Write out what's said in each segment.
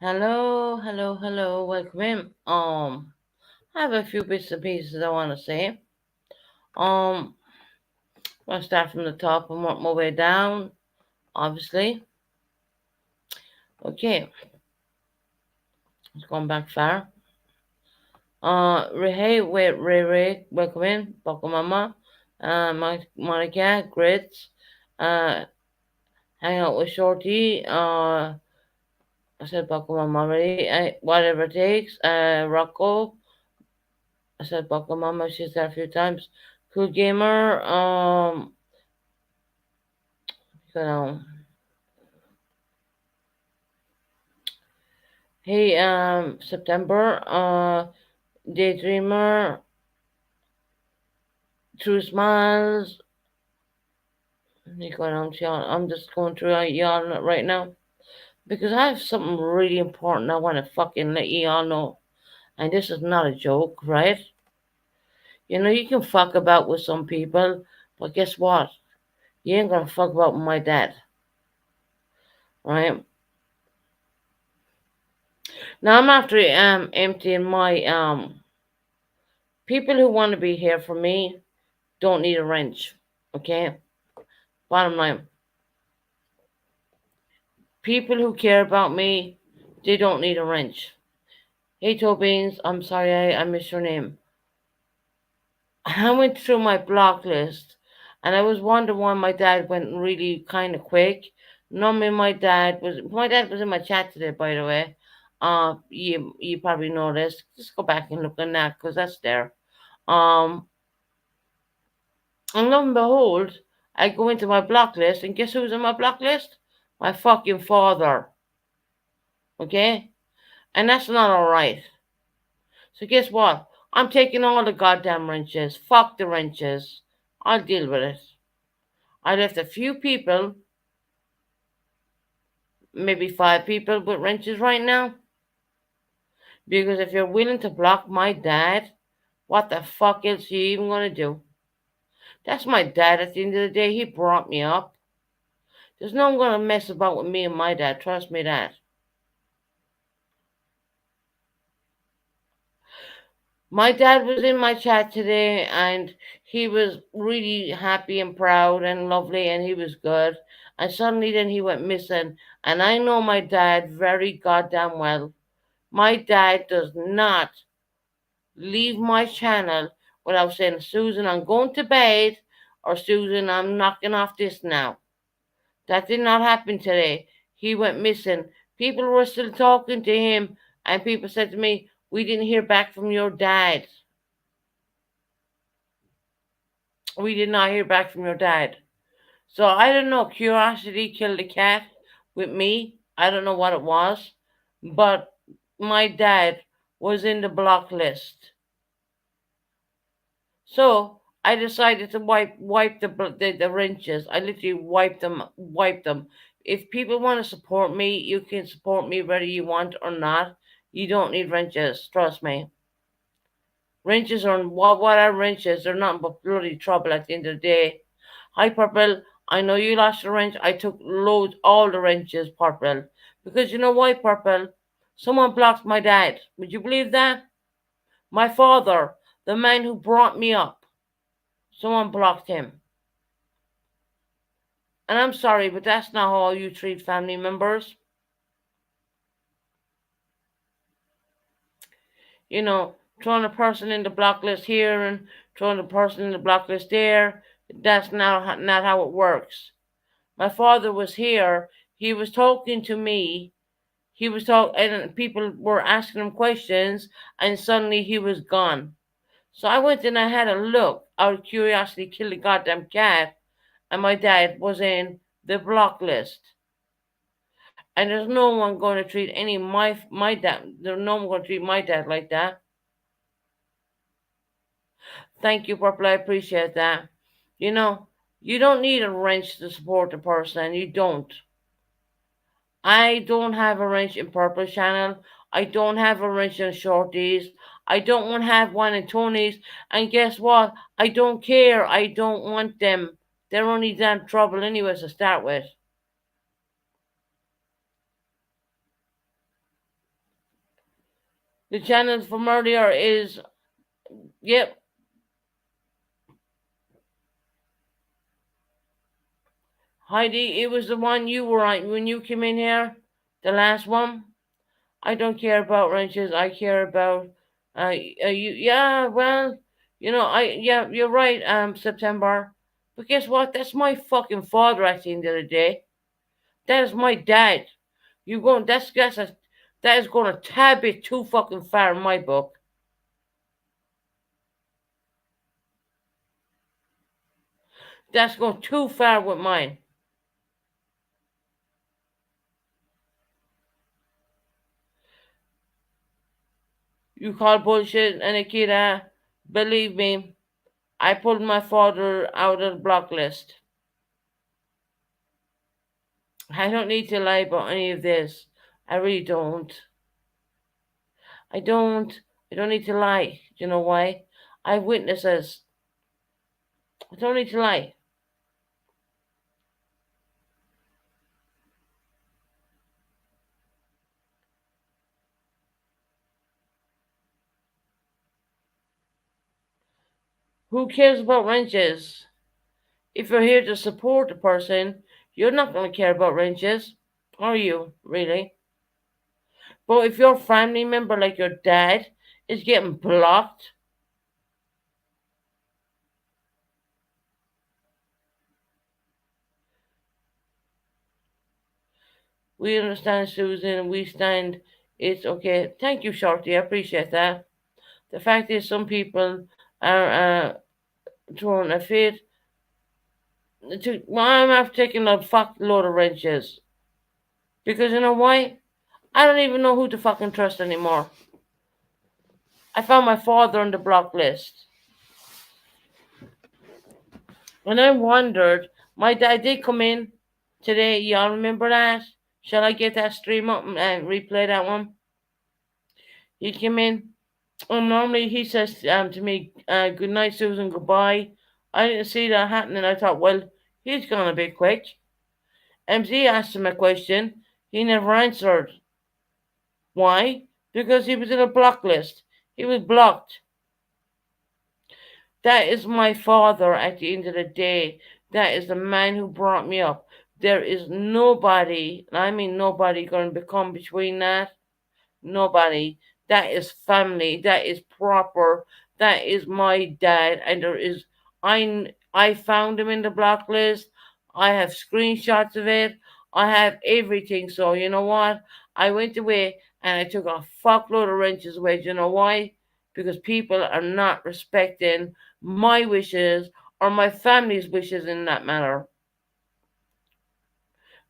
Hello, hello, hello, welcome in. I have a few bits and pieces I want to say. Um, I'll start from the top and work my way down, obviously. Okay, it's gone back far. Hey, wait, Ray, welcome in. Baka Mama, Monica, Grits, uh, hang out with Shorty, I said Baka Mama already, whatever it takes, Rocco, I said Baka Mama, she's there a few times. Cool Gamer, you know, Hey, September, daydreamer, true smiles. Nico, I'm just going through y'all right now because I have something really important I want to fucking let y'all know. And this is not a joke, right? You know, you can fuck about with some people, but guess what? You ain't gonna fuck about with my dad, right? Now I'm after emptying my people who want to be here for me don't need a wrench, okay? Bottom line, people who care about me, they don't need a wrench. Hey Tobins, I'm sorry I missed your name. I went through my block list and I was wondering why my dad went really kind of quick. Normally my dad was in my chat today, by the way. You probably noticed. Just go back and look on that because that's there. Um, and lo and behold, I go into my block list and guess who's on my block list? My fucking father. Okay, and that's not all right. So guess what? I'm taking all the goddamn wrenches. Fuck the wrenches. I'll deal with it. I left a few people, maybe 5 people with wrenches right now. Because if you're willing to block my dad, what the fuck else are you even gonna do? That's my dad at the end of the day. He brought me up. There's no one gonna mess about with me and my dad. Trust me that. My dad was in my chat today and he was really happy and proud and lovely and he was good. And suddenly then he went missing. And I know my dad very goddamn well. My dad does not leave my channel without saying, Susan, I'm going to bed, or Susan, I'm knocking off this now. That did not happen today. He went missing. People were still talking to him, and people said to me, we didn't hear back from your dad. We did not hear back from your dad. So I don't know. Curiosity killed the cat with me. I don't know what it was. But my dad was in the block list. So I decided to wipe the wrenches. I literally wiped them. If people want to support me, you can support me whether you want or not. You don't need wrenches, trust me. Wrenches are what are wrenches? They're nothing but bloody trouble at the end of the day. Hi Purple, I know you lost your wrench. I took loads all the wrenches, Purple. Because you know why, Purple? Someone blocked my dad. Would you believe that? My father, the man who brought me up. Someone blocked him. And I'm sorry, but that's not how you treat family members. You know, throwing a person in the block list here and throwing a person in the block list there. That's not how it works. My father was here. He was talking to me. He was talking, and people were asking him questions, and suddenly he was gone. So I went and I had a look. Out of curiosity, killed the goddamn cat, and my dad was in the block list. And there's no one going to treat any my dad. There's no one going to treat my dad like that. Thank you, Purple. I appreciate that. You know, you don't need a wrench to support a person. You don't. I don't have a wrench in Purple channel. I don't have a wrench in Shorties. I don't want to have one in Tony's. And guess what? I don't care. I don't want them. They're only damn trouble anyways to start with. The channel from earlier is, yep, Heidi, it was the one you were on when you came in here, the last one. I don't care about wrenches. I care about you. Yeah, well, yeah, you're right. September, but guess what? That's my fucking father at the end of the day. That is my dad. You going? That is going to tab it too fucking far in my book. That's going too far with mine. You call bullshit, and Akira, believe me, I pulled my father out of the block list. I don't need to lie about any of this. I really don't. I don't. I don't need to lie. Do you know why? I have witnesses. I don't need to lie. Who cares about wrenches? If you're here to support a person, you're not going to care about wrenches, are you? Really? But if your family member, like your dad, is getting blocked, we understand, Susan. We stand. It's okay. Thank you, Shorty. I appreciate that. The fact is, some people are throwing a fit. I'm after taking a fuck load of wrenches. Because you know why? I don't even know who to fucking trust anymore. I found my father on the block list. And I wondered, my dad did come in today. Y'all remember that? Shall I get that stream up and replay that one? He came in. Normally he says to me, good night, Susan, goodbye. I didn't see that happening. I thought, well, he's gone a bit quick. MZ asked him a question. He never answered. Why? Because he was in a block list. He was blocked. That is my father at the end of the day. That is the man who brought me up. There is nobody, and I mean nobody, going to become between that. Nobody. That is family. That is proper. That is my dad. And there is, I found him in the block list. I have screenshots of it. I have everything. So you know what? I went away and I took a fuckload of wrenches away. Do you know why? Because people are not respecting my wishes or my family's wishes in that matter.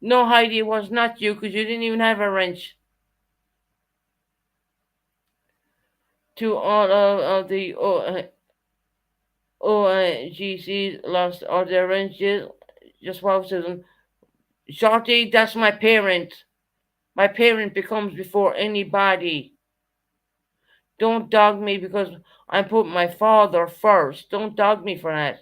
No, Heidi, it was not you because you didn't even have a wrench. To all of the OGCs lost all their wrenches. Just wow, Susan. Shorty, that's my parent. My parent becomes before anybody. Don't dog me because I put my father first. Don't dog me for that.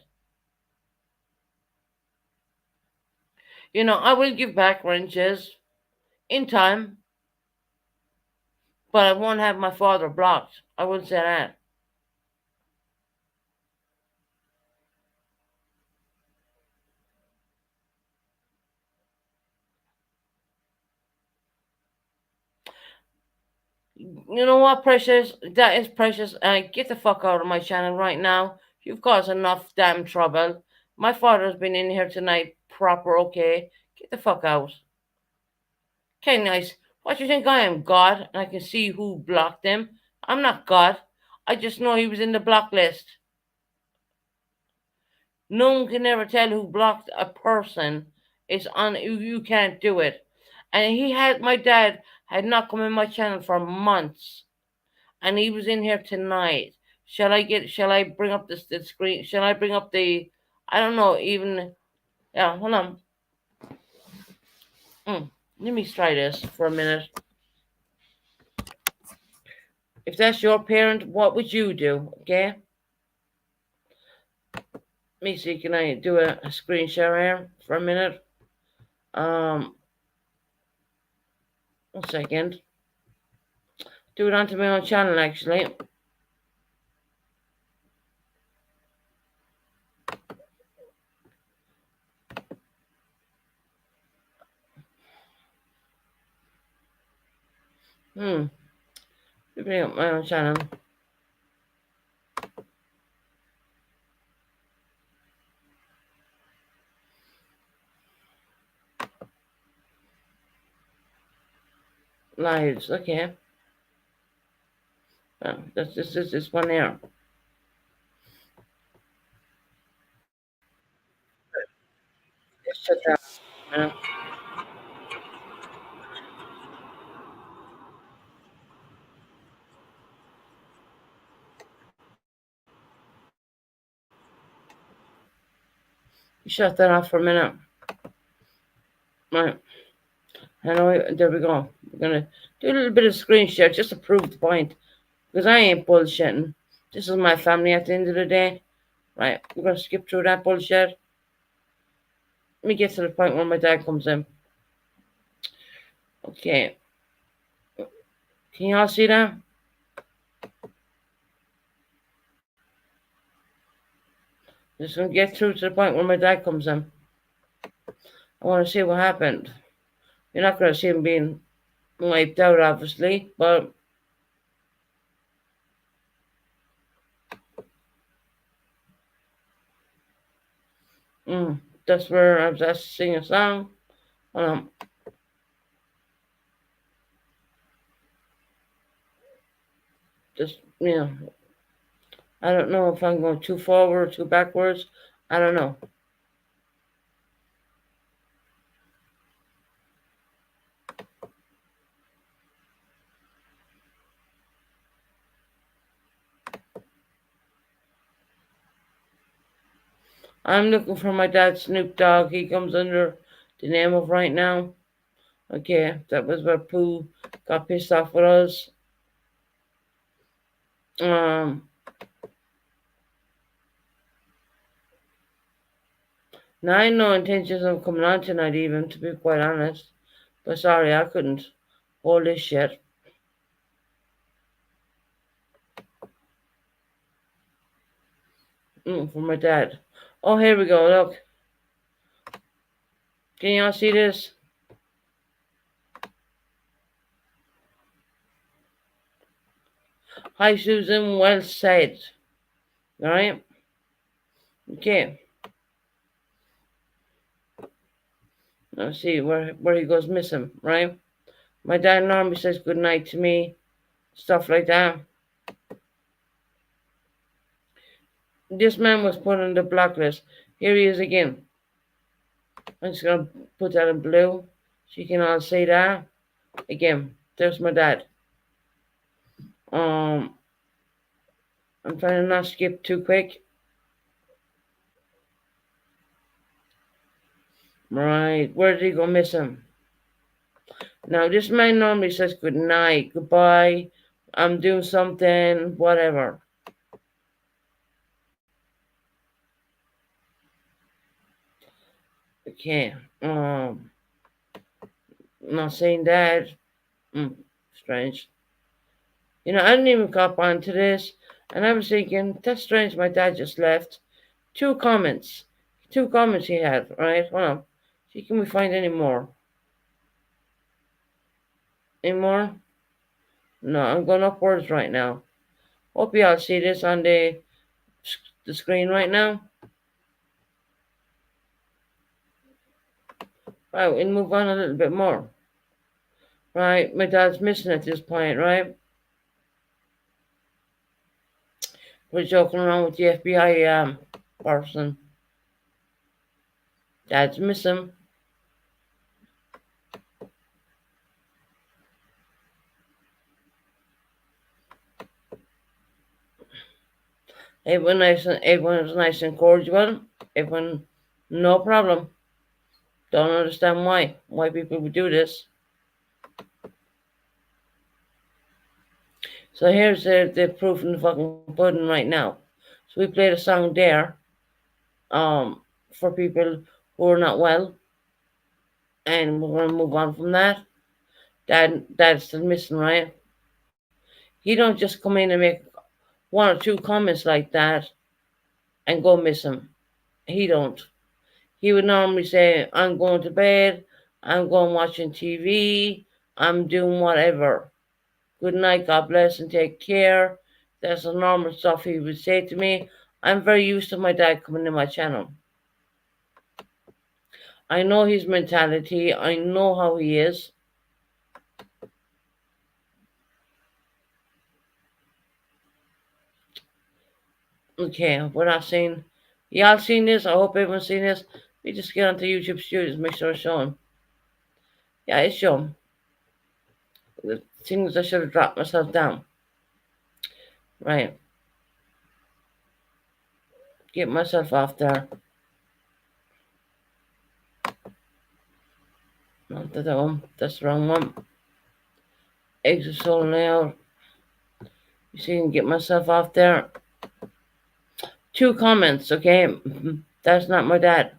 You know, I will give back wrenches in time, but I won't have my father blocked. I wouldn't say that. You know what, Precious? That is Precious. Get the fuck out of my channel right now. You've caused enough damn trouble. My father's been in here tonight, proper, okay? Get the fuck out. Okay, nice. What do you think I am, God? And I can see who blocked him. I'm not God. I just know he was in the block list. No one can ever tell who blocked a person. It's on you can't do it. And my dad had not come in my channel for months. And he was in here tonight. Shall I bring up the screen? Shall I bring up I don't know, even, yeah, hold on. Let me try this for a minute. If that's your parent, what would you do? Okay? Let me see, can I do a screen share here for a minute? Um, 1 second. Do it onto my own channel, actually. Hmm. Bring up my own channel. Lives, okay. That's this one here. Let's check that. Uh, Shut that off for a minute. Right. I know. There we go. We're gonna do a little bit of screen share just to prove the point. Because I ain't bullshitting. This is my family at the end of the day. Right. I'm gonna skip through that bullshit. Let me get to the point where my dad comes in. Okay. Can y'all see that? Just gonna get through to the point where my dad comes in. I want to see what happened. You're not gonna see him being wiped out, obviously, but that's where I was asked to sing a song. Um, just I don't know if I'm going too forward or too backwards. I don't know. I'm looking for my dad, Snoop Dogg. He comes under the name of right now. Okay, that was where Pooh got pissed off with us. Um, Now I had no intentions of coming on tonight, even to be quite honest. But sorry, I couldn't hold this shit. For my dad. Oh, here we go. Look, can y'all see this? Hi, Susan. Well said. All right. Okay. Let's see where he goes missing. Right. My dad normally says good night to me, stuff like that. This man was put on the blocklist. Here he is again. I'm just gonna put that in blue so you can all see that. Again, there's my dad. Um, I'm trying to not skip too quick. Right, where did he go missing? Now, this man normally says good night, goodbye, I'm doing something, whatever. Okay, not saying that. Strange. I didn't even cop on to this, and I was thinking, that's strange, my dad just left. Two comments. Two comments he had, right? Hold on. See, can we find any more? Any more? No, I'm going upwards right now. Hope y'all see this on the screen right now. Right, we'll move on a little bit more. Right, my dad's missing at this point, right? We're joking around with the FBI person. Dad's missing. Everyone was nice and cordial. Everyone, no problem. Don't understand why people would do this. So here's the proof in the fucking pudding right now. So we played a song there, for people who are not well, and we're gonna move on from that. Dad's still missing, right? He don't just come in and make one or two comments like that and go missing. He don't. He would normally say, I'm going to bed, I'm going watching TV, I'm doing whatever. Good night, God bless, and take care. That's the normal stuff he would say to me. I'm very used to my dad coming to my channel. I know his mentality, I know how he is. Okay, we're not seeing. Y'all seen this? I hope everyone's seen this. We just get onto YouTube Studios, make sure it's showing. Yeah, it's showing. The things I should have dropped myself down. Right. Get myself off there. Not that one. That's the wrong one. Exit solo layout. You see, I can get myself off there. 2 comments, okay? That's not my dad.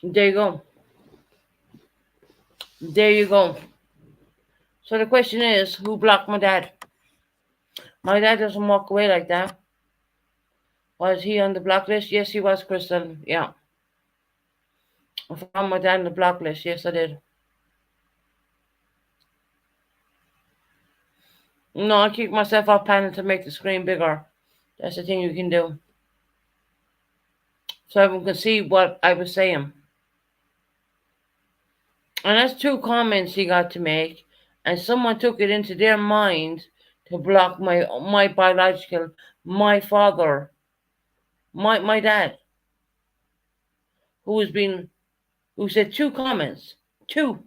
There you go. There you go. So the question is, who blocked my dad? My dad doesn't walk away like that. Was he on the blacklist? Yes, he was, Kristen. Yeah. I found my dad on the blacklist. Yes, I did. No, I kicked myself off panel to make the screen bigger. That's the thing you can do. So everyone can see what I was saying. And that's 2 comments he got to make. And someone took it into their mind to block my biological, my father, my dad, who said 2 comments. 2.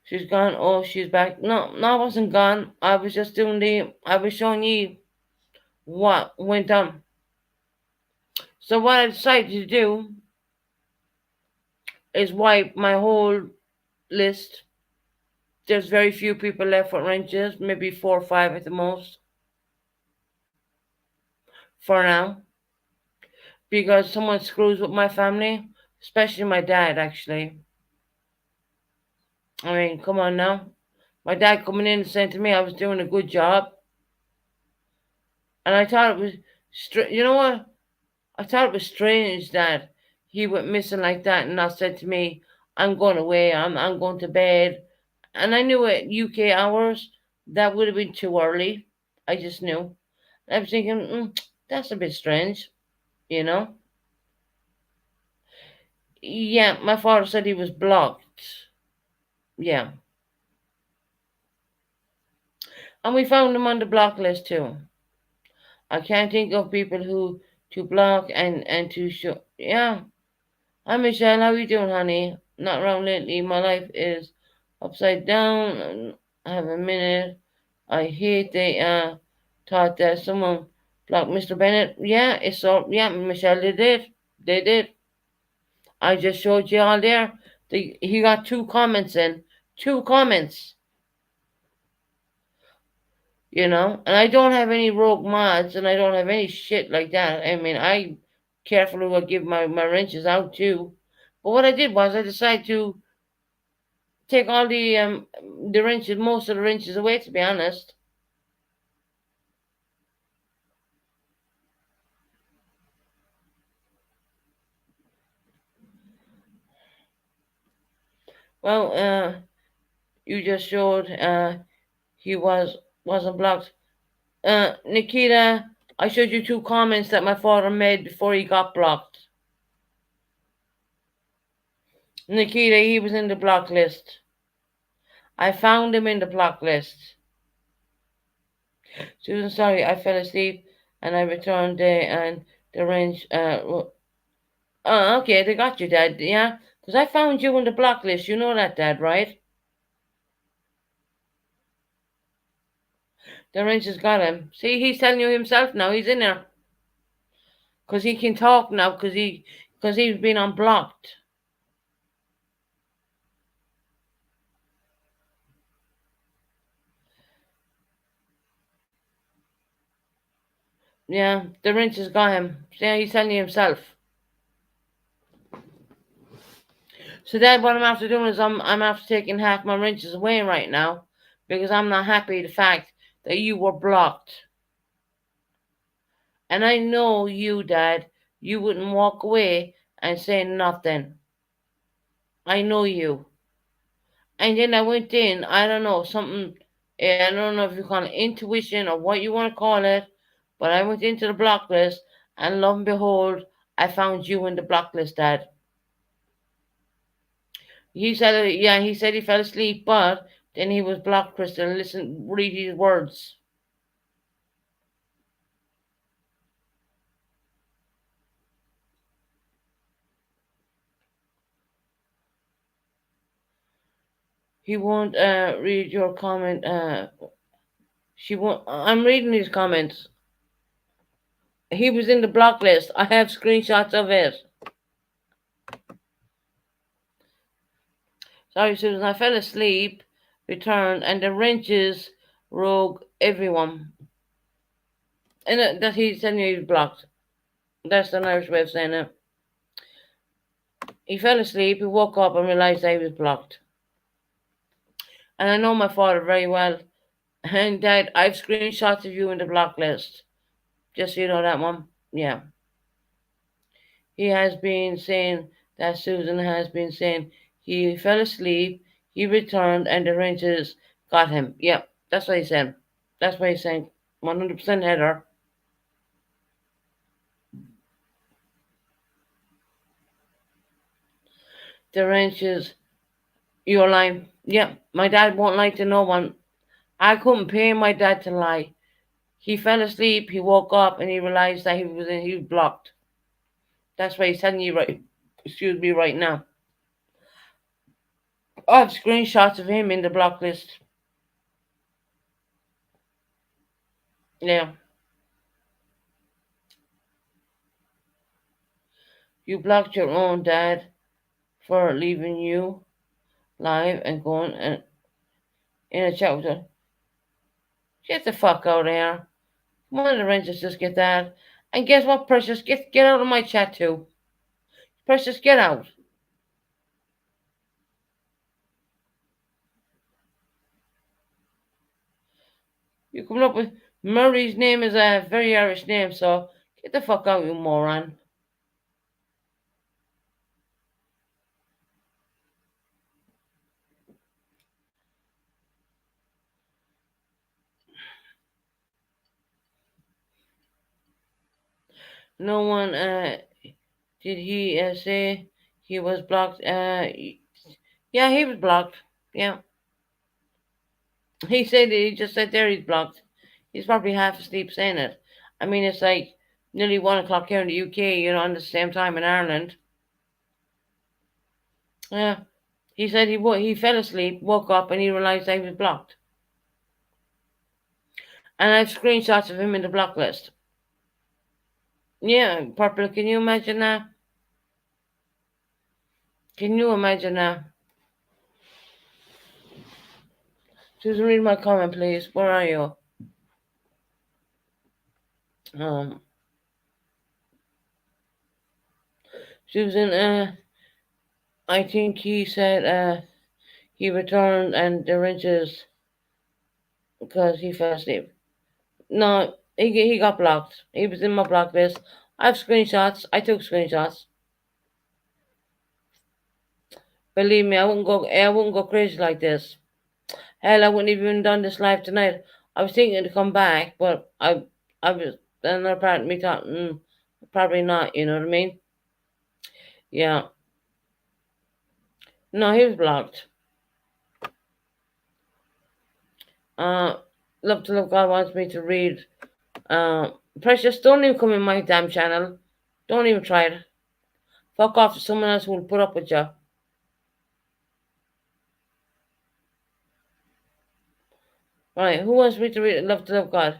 She's gone. Oh, she's back. No, I wasn't gone. I was just I was showing you what went on. So what I decided to do is wipe my whole list. There's very few people left with wrenches, maybe 4 or 5 at the most for now. Because someone screws with my family, especially my dad, actually. I mean, come on now. My dad coming in and saying to me I was doing a good job. And I thought it was, you know what? I thought it was strange that he went missing like that and not said to me, I'm going away, I'm going to bed. And I knew at UK hours, that would have been too early. I just knew. I was thinking, that's a bit strange, you know? Yeah, my father said he was blocked. Yeah. And we found him on the block list too. I can't think of people who to block and to show. Yeah. Hi Michelle, how you doing, honey? Not around lately. My life is upside down. I have a minute. I hate they thought that someone blocked Mr. Bennett. Yeah, it's all. Yeah, Michelle, they did. They did. I just showed you all there. He got 2 comments in. 2 comments. And I don't have any rogue mods and I don't have any shit like that. I mean, I carefully will give my wrenches out too, But what I did was I decided to take all the wrenches, most of the wrenches away. To be honest, well, you just showed he wasn't blocked. Nikita, I showed you two comments that my father made before he got blocked. Nikita, he was in the block list. I found him in the block list. Susan, sorry, I fell asleep and I returned and the range. Okay, they got you, Dad. Yeah, because I found you in the block list. You know that, Dad, right? The Rangers got him. See, he's telling you himself now. He's in there because he can talk now because he's been unblocked. Yeah, the Rangers got him. See, he's telling you himself. So Dad, what I'm after doing is I'm after taking half my wrenches away right now because I'm not happy the fact that you were blocked. And I know you, Dad. You wouldn't walk away and say nothing. I know you. And then I went in, I don't know, something, I don't know if you call it intuition or what you want to call it, but I went into the block list and lo and behold, I found you in the block list, Dad. He said, yeah, he said he fell asleep, but then he was blocked, Crystal. Listen, read his words. He won't read your comment. She won't. I'm reading his comments. He was in the block list. I have screenshots of it. Sorry, Susan, I fell asleep, returned, and the wrenches rogue everyone. And that he said he was blocked. That's the Irish way of saying it. He fell asleep, he woke up and realised that he was blocked. And I know my father very well. And Dad, I've screenshots of you in the block list. Just so you know that one. Yeah. He has been saying that Susan has been saying he fell asleep, he returned, and the wrenches got him. Yep, that's what he said. That's what he's saying. 100% Heather. The wrenches, you're lying. Yep, my dad won't lie to no one. I couldn't pay my dad to lie. He fell asleep, he woke up, and he realized that he was blocked. That's why he's telling you right. Excuse me, right now. I have screenshots of him in the block list. Yeah. You blocked your own dad for leaving you live and going in a chat with her. Get the fuck out of here. One of the rangers just get that. And guess what, Precious? Get out of my chat too. Precious, get out. You coming up with Murray's name is a very Irish name, so get the fuck out, you moron. No one did he say he was blocked. Yeah, he was blocked. Yeah, he said he just said there he's blocked. He's probably half asleep saying it. I mean, it's like nearly 1 o'clock here in the UK. You know, on the same time in Ireland. Yeah, he said he fell asleep, woke up, and he realized that he was blocked. And I have screenshots of him in the block list. Yeah, Purple, can you imagine that? Can you imagine that? Susan, read my comment, please. Where are you? Um, Susan, I think he said he returned and the wrenches because he fell asleep. No, he got blocked. He was in my block list. I have screenshots. I took screenshots. Believe me, I wouldn't go crazy like this. Hell, I wouldn't even done this live tonight. I was thinking to come back, but I was another part of me thought, probably not. You know what I mean? Yeah. No, he was blocked. Uh, Love to Love God wants me to read. Uh, Precious, don't even come in my damn channel. Don't even try it. Fuck off to someone else who will put up with you. Right, who wants me to read Love to Love God?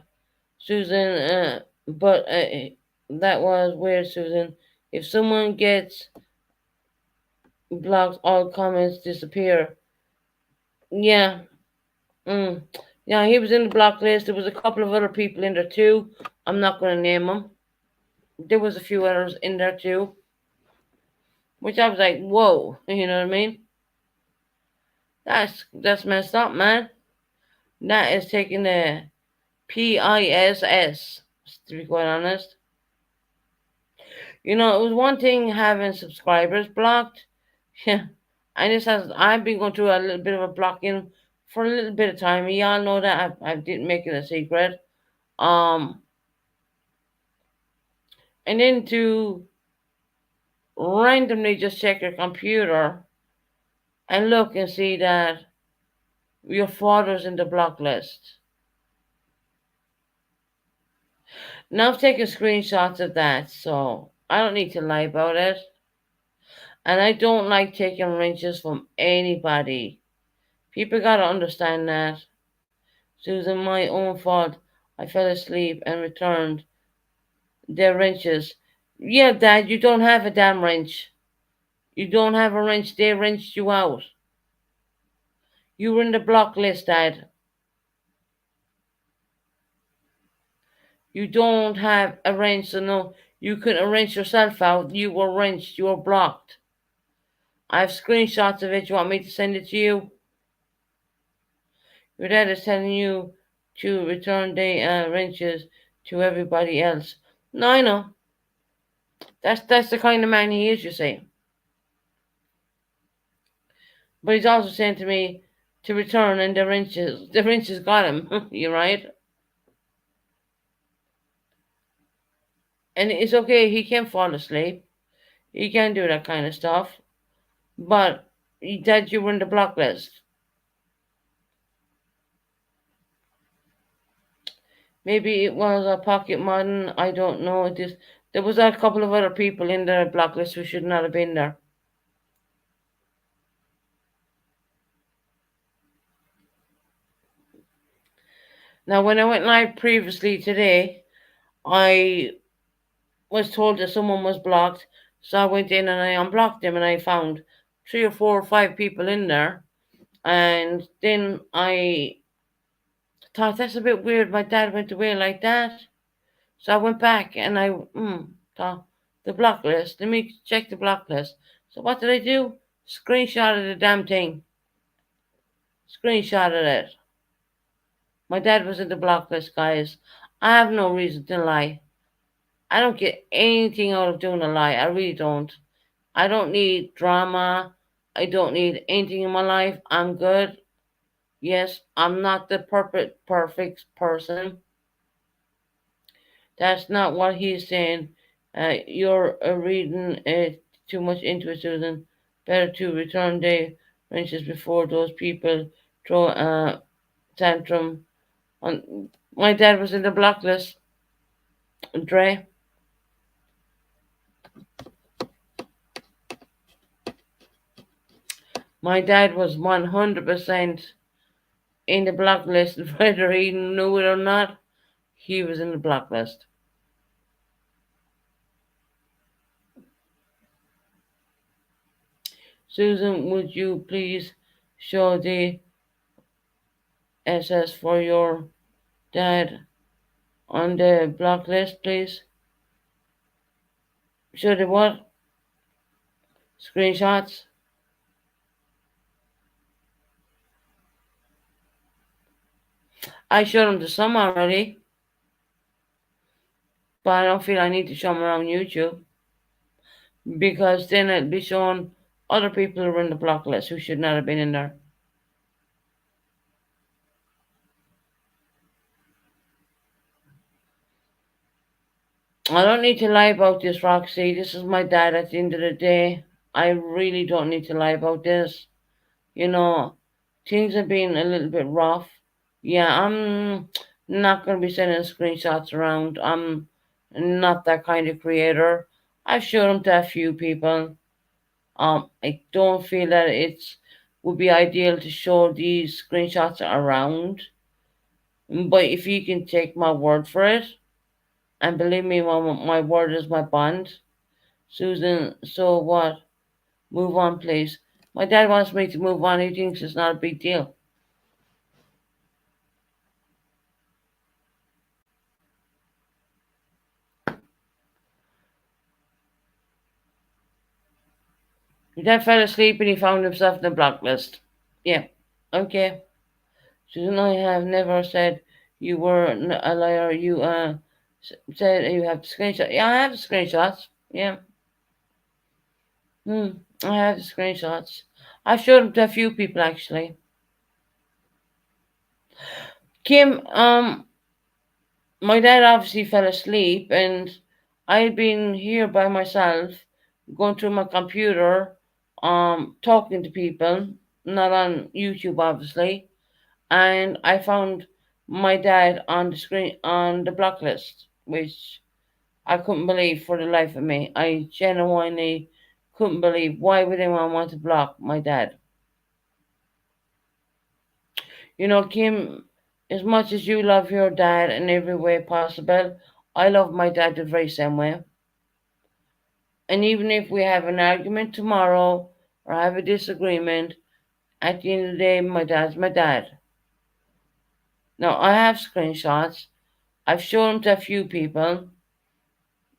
Susan, but that was weird, Susan. If someone gets blocked, all comments disappear. Yeah, mm. Yeah, he was in the block list. There was a couple of other people in there too. I'm not going to name them. There was a few others in there too, which I was like, whoa, you know what I mean? That's messed up, man. That is taking the PISS, to be quite honest. You know, it was one thing having subscribers blocked. Yeah, I've been going through a little bit of a blocking for a little bit of time. Y'all know that I didn't make it a secret. Um, and then to randomly just check your computer and look and see that your father's in the block list. Now I've taken screenshots of that, so I don't need to lie about it. And I don't like taking wrenches from anybody. People gotta understand that. Susan, my own fault. I fell asleep and returned their wrenches. Yeah, Dad, you don't have a damn wrench. You don't have a wrench. They wrenched you out. You were in the block list, Dad. You don't have a wrench, so no, you couldn't wrench yourself out. You were wrenched. You were blocked. I have screenshots of it. You want me to send it to you? Your dad is telling you to return the wrenches to everybody else. No, I know. That's the kind of man he is, you see. But he's also saying to me to return and the wrenches got him. You right? And it's okay, he can fall asleep. He can do that kind of stuff. But that you were in the block list. Maybe it was a pocket modern, I don't know. There was a couple of other people in the block list who should not have been there. Now when I went live previously today, I was told that someone was blocked. So I went in and I unblocked them and I found 3 or 4 or 5 people in there. And then I thought that's a bit weird. My dad went away like that. So I went back and I thought the block list. Let me check the block list. So what did I do? Screenshotted the damn thing. Screenshotted it. My dad was in the block list, guys. I have no reason to lie. I don't get anything out of doing a lie. I really don't. I don't need drama. I don't need anything in my life. I'm good. Yes, I'm not the perfect person. That's not what he's saying. You're reading too much into it, Susan. Better to return the wrenches before those people throw a tantrum. On my dad was in the blacklist. Dre. My dad was 100% in the blacklist, whether he knew it or not. He was in the blacklist. Susan, would you please show the SS for your dad on the block list, please? Show the what? Screenshots? I showed them to some already, but I don't feel I need to show them around YouTube because then it'll be showing other people who are in the block list who should not have been in there. I don't need to lie about this, Roxy. This is my dad at the end of the day. I really don't need to lie about this. You know, things have been a little bit rough. Yeah, I'm not going to be sending screenshots around. I'm not that kind of creator. I've showed them to a few people. I don't feel that it's would be ideal to show these screenshots around. But if you can take my word for it, and believe me, my word is my bond, Susan. So what? Move on, please. My dad wants me to move on. He thinks it's not a big deal. Your dad fell asleep and he found himself in the blacklist. Yeah. Okay. Susan, I have never said you were a liar. You said you have the screenshot. Yeah, I have the screenshots. Yeah. Hmm. I have the screenshots. I showed them to a few people actually. Kim, my dad obviously fell asleep and I'd been here by myself, going through my computer, talking to people, not on YouTube obviously, and I found my dad on the screen on the block list, which I couldn't believe for the life of me. I genuinely couldn't believe why would anyone want to block my dad. You know, Kim, as much as you love your dad in every way possible, I love my dad the very same way. And even if we have an argument tomorrow or have a disagreement, at the end of the day, my dad's my dad. Now, I have screenshots. I've shown them to a few people.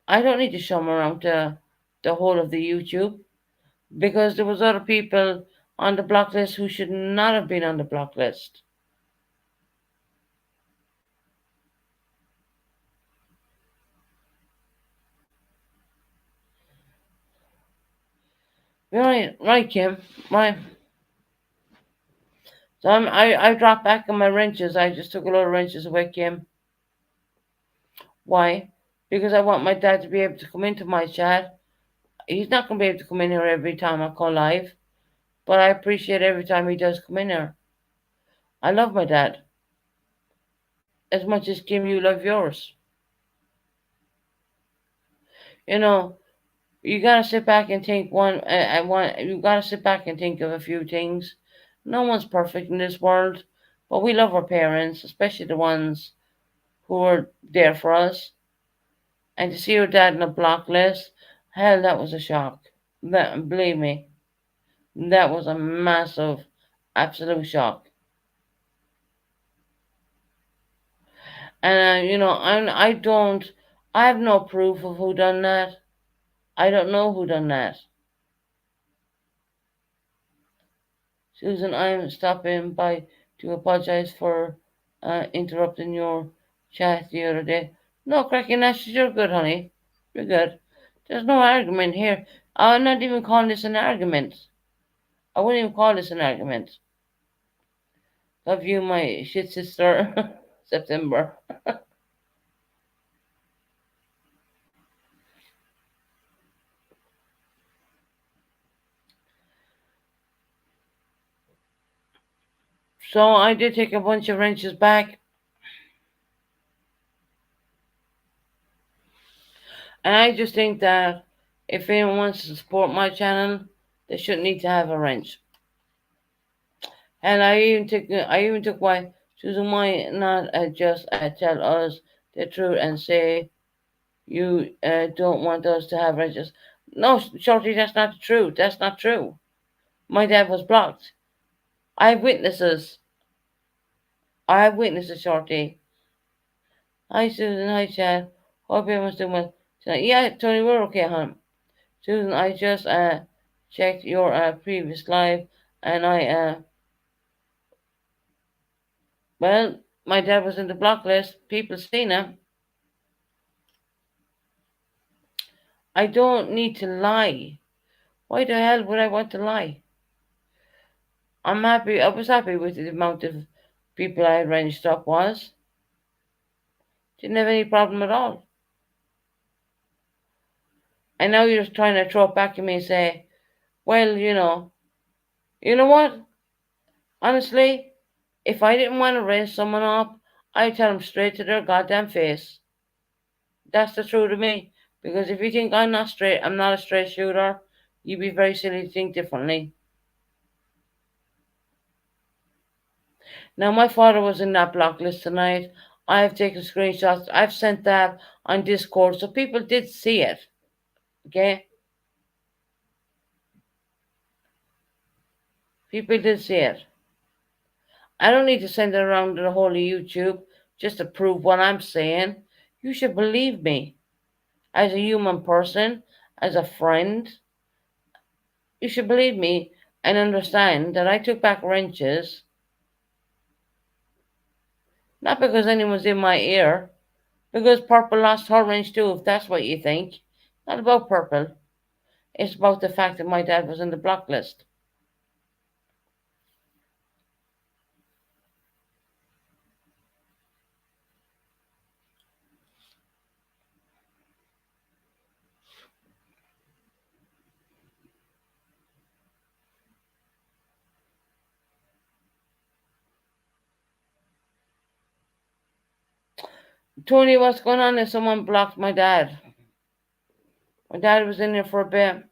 I don't need to show them around to the whole of the YouTube because there was other people on the block list who should not have been on the block list. Right, right, Kim. Right. So I dropped back on my wrenches. I just took a lot of wrenches away, Kim. Why? Because I want my dad to be able to come into my chat. He's not going to be able to come in here every time I call live, but I appreciate every time he does come in here. I love my dad as much as Kim, you love yours. You know, you gotta sit back and think you gotta sit back and think of a few things. No one's perfect in this world, but we love our parents, especially the ones who are there for us. And to see your dad in a block list, hell, that was a shock. That, believe me, that was a massive, absolute shock. And you know, I don't, I have no proof of who done that. I don't know who done that. Susan, I'm stopping by to apologize for interrupting your chat the other day. No, cracking Ashes, you're good, honey. You're good. There's no argument here. I'm not even calling this an argument. I wouldn't even call this an argument. Love you, my shit sister. September. So I did take a bunch of wrenches back, and I just think that if anyone wants to support my channel, they shouldn't need to have a wrench. And I even took why Susan, why not just tell us the truth and say you don't want us to have wrenches? No, Shorty, that's not the truth. That's not true. My dad was blocked. I have witnesses. I have witnesses, Shorty. Hi, Susan. Hi, Chad. Hope everyone's doing well tonight. Yeah, Tony, we're okay, hon. Susan, I just checked your previous live, and I well, my dad was in the blocklist. People seen him. I don't need to lie. Why the hell would I want to lie? I'm happy. I was happy with the amount of people I had ranged up was. Didn't have any problem at all. And now you're trying to throw it back at me and say, well, you know what? Honestly, if I didn't want to raise someone up, I'd tell them straight to their goddamn face. That's the truth of me. Because if you think I'm not a straight shooter, you'd be very silly to think differently. Now, my father was in that block list tonight. I have taken screenshots. I've sent that on Discord, so people did see it. Okay? People did see it. I don't need to send it around to the whole of YouTube just to prove what I'm saying. You should believe me. As a human person, as a friend, you should believe me and understand that I took back wrenches, not because anyone's in my ear, because Purple lost her wrench too, if that's what you think. Not about Purple. It's about the fact that my dad was in the block list. Tony, what's going on if someone blocked my dad? My dad was in there for a bit,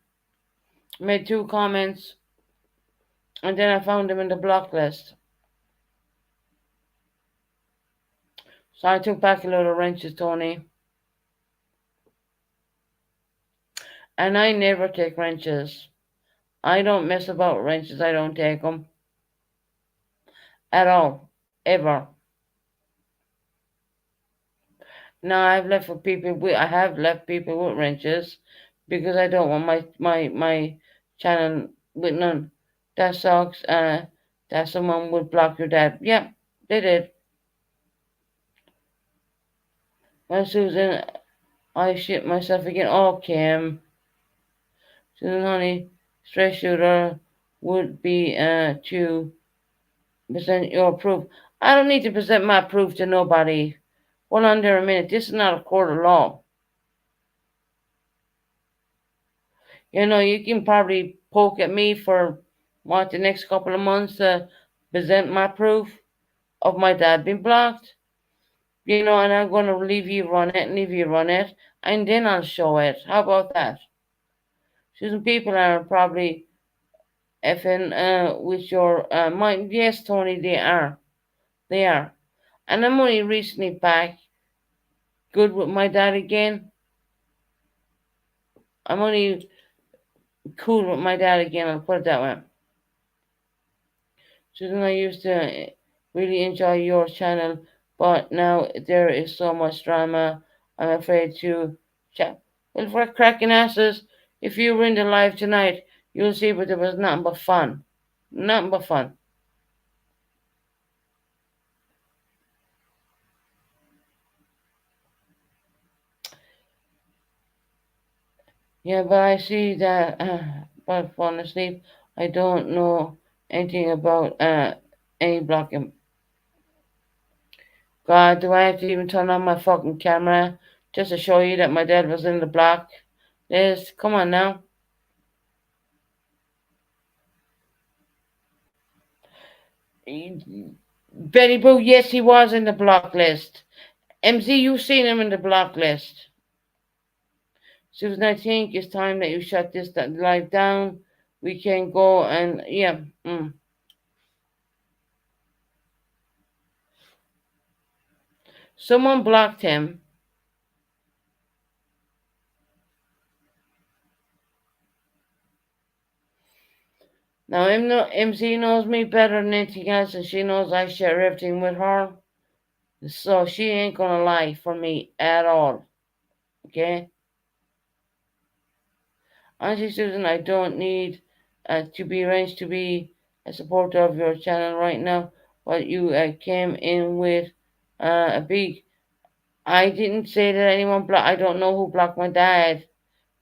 made 2 comments, and then I found him in the block list. So I took back a load of wrenches, Tony. And I never take wrenches. I don't mess about wrenches. I don't take them. At all. Ever. Now I have left people with wrenches because I don't want my channel with none. That sucks. That someone would block your dad. Yeah, they did. Well, Susan, I shit myself again. Oh, Kim. Susan, honey, stress shooter would be to present your proof. I don't need to present my proof to nobody. Hold on there a minute. This is not a court of law. You can probably poke at me for the next couple of months to present my proof of my dad being blocked. And I'm going to leave you run it and leave you run it, and then I'll show it. How about that? Susan, people are probably effing with your mind. Yes, Tony, they are. They are. And I'm only recently back good with my dad again. I'm only cool with my dad again, I'll put it that way. Susan, I used to really enjoy your channel, but now there is so much drama. I'm afraid to chat. Well, for cracking asses, if you were in the live tonight, you'll see, but there was nothing but fun. Nothing but fun. Yeah, but I see that, but falling asleep, I don't know anything about any blocking. God, do I have to even turn on my fucking camera just to show you that my dad was in the block? Liz, come on now. Betty Boo, yes, he was in the block list. MZ, you've seen him in the block list. Susan, I think it's time that you shut this live down. We can go and, yeah. Someone blocked him. Now, MZ knows me better than anything else, and she knows I share everything with her. So she ain't gonna lie for me at all. Okay? Honestly, Susan, I don't need to be arranged to be a supporter of your channel right now. What you came in with B. I didn't say that anyone blocked. I don't know who blocked my dad.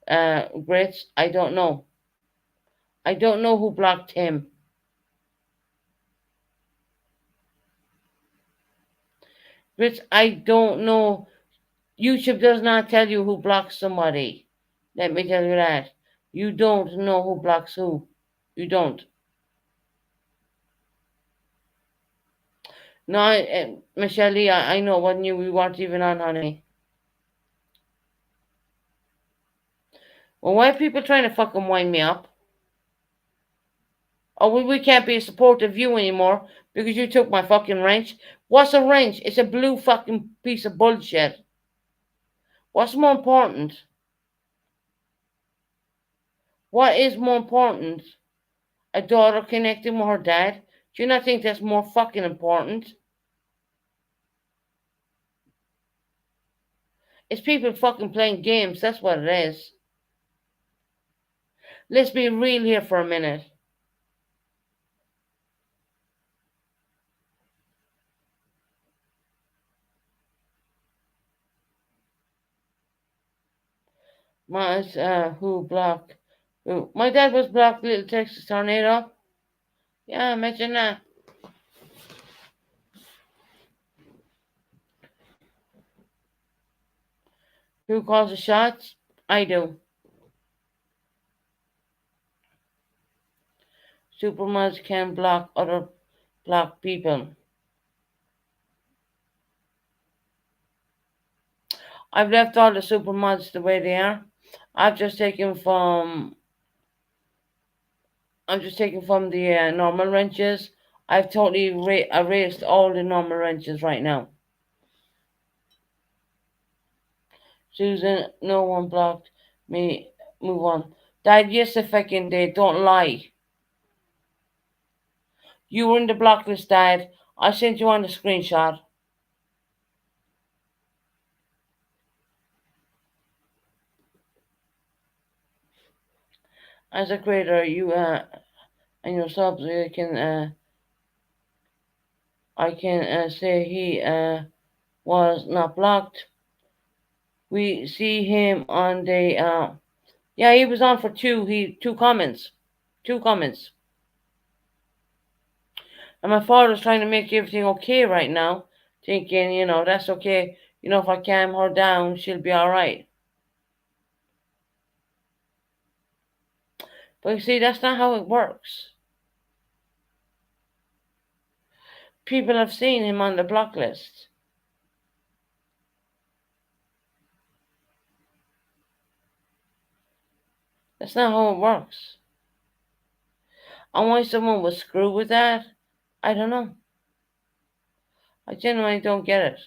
Grits. I don't know. I don't know who blocked him. Grits. I don't know. YouTube does not tell you who blocks somebody. Let me tell you that. You don't know who blocks who. You don't. No, Michelle Lee, I know when you we weren't even on, honey. Well, why are people trying to fucking wind me up? Oh, we can't be a support of you anymore because you took my fucking wrench. What's a wrench? It's a blue fucking piece of bullshit. What's more important? What is more important? A daughter connecting with her dad? Do you not think that's more fucking important? It's people fucking playing games. That's what it is. Let's be real here for a minute. My who blocked? Who? My dad was blocked. Little Texas tornado. Yeah, imagine that. Who calls the shots? I do. Supermans can block other block people. I've left all the supermods the way they are. I've just taken from I'm just taking from the normal wrenches. I've totally erased all the normal wrenches right now. Susan, no one blocked me. Move on. Dad, yes, the fucking did. Don't lie. You were in the blocklist, Dad. I sent you on the screenshot. As a creator, you and your subs, you can I can say he was not blocked. We see him on the yeah, he was on for two comments. Two comments. And my father's trying to make everything okay right now, thinking, that's okay. If I calm her down, she'll be alright. But you see, that's not how it works. People have seen him on the block list. That's not how it works. And why someone would screw with that, I don't know. I genuinely don't get it.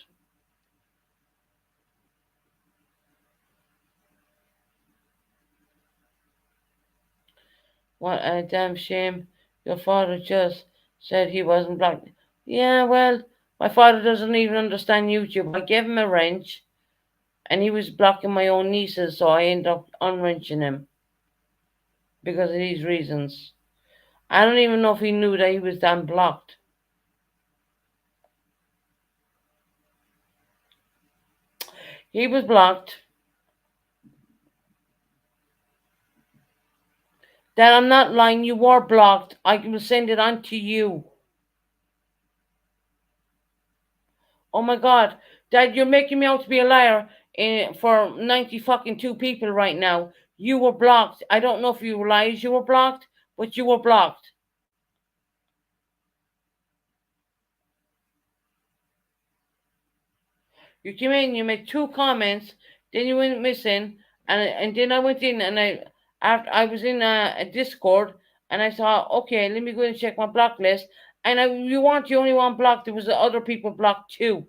What a damn shame. Your father just said he wasn't blocked. Yeah, well, my father doesn't even understand YouTube. I gave him a wrench, and he was blocking my own nieces, so I ended up unwrenching him because of these reasons. I don't even know if he knew that he was damn blocked. He was blocked. Dad, I'm not lying. You were blocked. I will send it on to you. Oh my God, Dad, you're making me out to be a liar for 90 fucking two people right now. You were blocked. I don't know if you realize you were blocked, but you were blocked. You came in, you made two comments, then you went missing, and then I went in and after I was in a Discord and I saw, okay, let me go and check my block list, and you weren't the only one blocked. There was other people blocked too.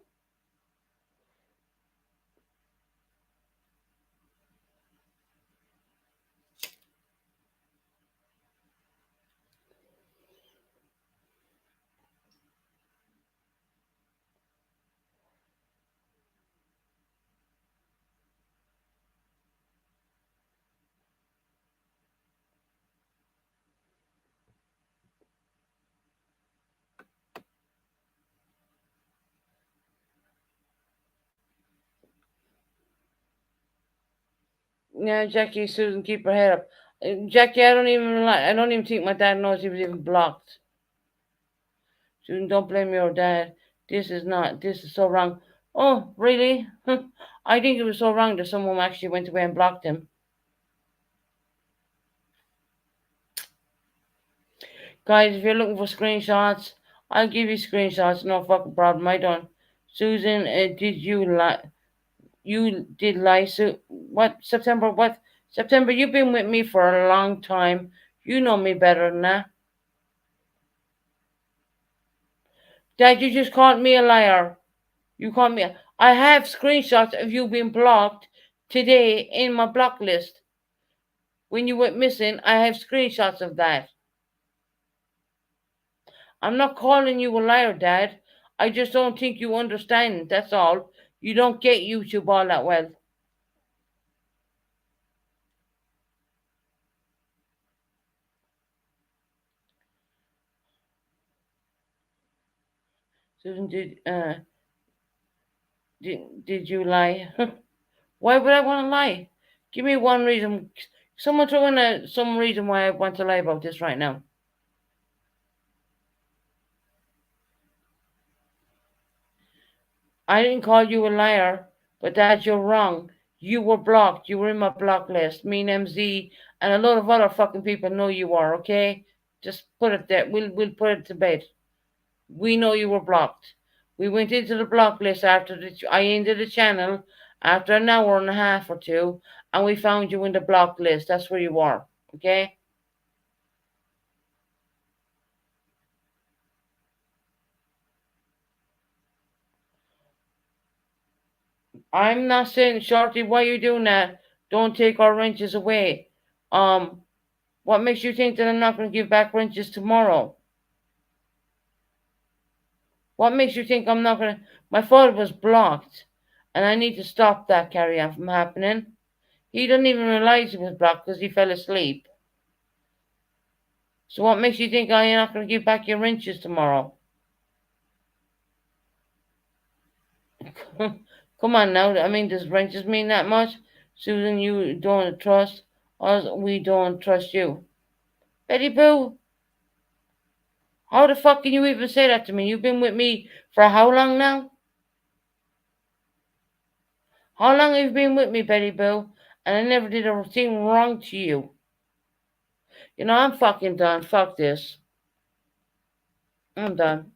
Yeah, Jackie, Susan, keep her head up. Jackie, I don't even think my dad knows he was even blocked. Susan, don't blame your dad. This is so wrong. Oh, really? I think it was so wrong that someone actually went away and blocked him. Guys, if you're looking for screenshots, I'll give you screenshots. No fucking problem. I don't. Susan, did you lie? You did lie. What? September? What? September, you've been with me for a long time. You know me better than that. Dad, you just called me a liar. You called me. I have screenshots of you being blocked today in my block list. When you went missing, I have screenshots of that. I'm not calling you a liar, Dad. I just don't think you understand. That's all. You don't get YouTube all that well. Susan, did you lie? Why would I want to lie? Give me one reason. Someone throw in some reason why I want to lie about this right now. I didn't call you a liar, but Dad, you're wrong. You were blocked. You were in my block list. Me and MZ and a lot of other fucking people know you are. Okay, just put it there. We'll put it to bed. We know you were blocked. We went into the block list I ended the channel after an hour and a half or two, and we found you in the block list. That's where you are. Okay. I'm not saying, Shorty, why you doing that? Don't take our wrenches away. Um, what makes you think that I'm not going to give back wrenches tomorrow? What makes you think I'm not going to? My father was blocked, and I need to stop that carry on from happening. He didn't even realize he was blocked because he fell asleep. So what makes you think I'm not going to give back your wrenches tomorrow? Come on now. I mean, does wrenches mean that much? Susan, you don't trust us. We don't trust you. Betty Boo, how the fuck can you even say that to me? You've been with me for how long now? How long have you been with me, Betty Boo? And I never did a thing wrong to you. You know, I'm fucking done. Fuck this. I'm done.